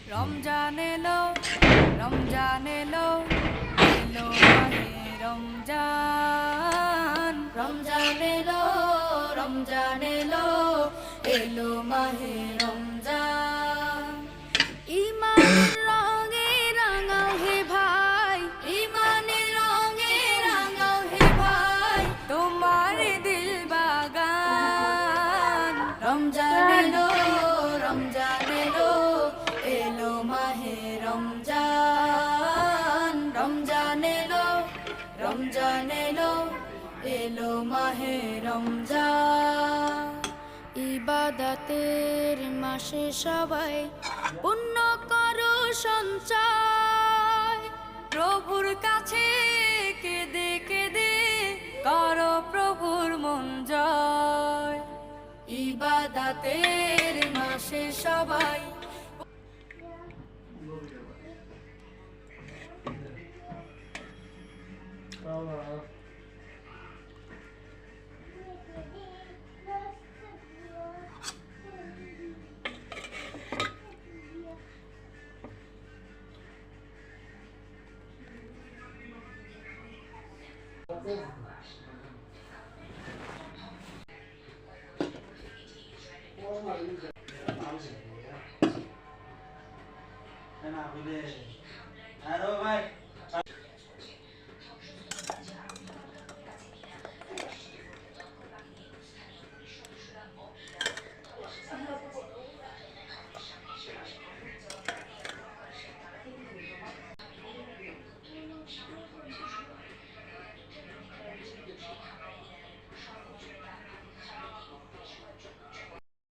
রমজান এলো রমজান এলো এলো মাহে রমজান রমজান এলো রমজান এলো এলো মাহে রমজান ইমানের রঙে রাঙাও হে ভাই ইমানের রঙে রাঙাও হে ভাই তোমার দিল বাগান রমজান এলো রমজান এলো এলো মাহে রমজান রমজান এলো রমজান এলো এলো মাহে রমজান ইবাদতের মাসে সবাই পুণ্য করো সঞ্চয় প্রভুর কাছে কেঁদে কেঁদে করো প্রভুর মন জয় ইবাদতের মাসে সবাই Kenapa deh? Aduh, Pak.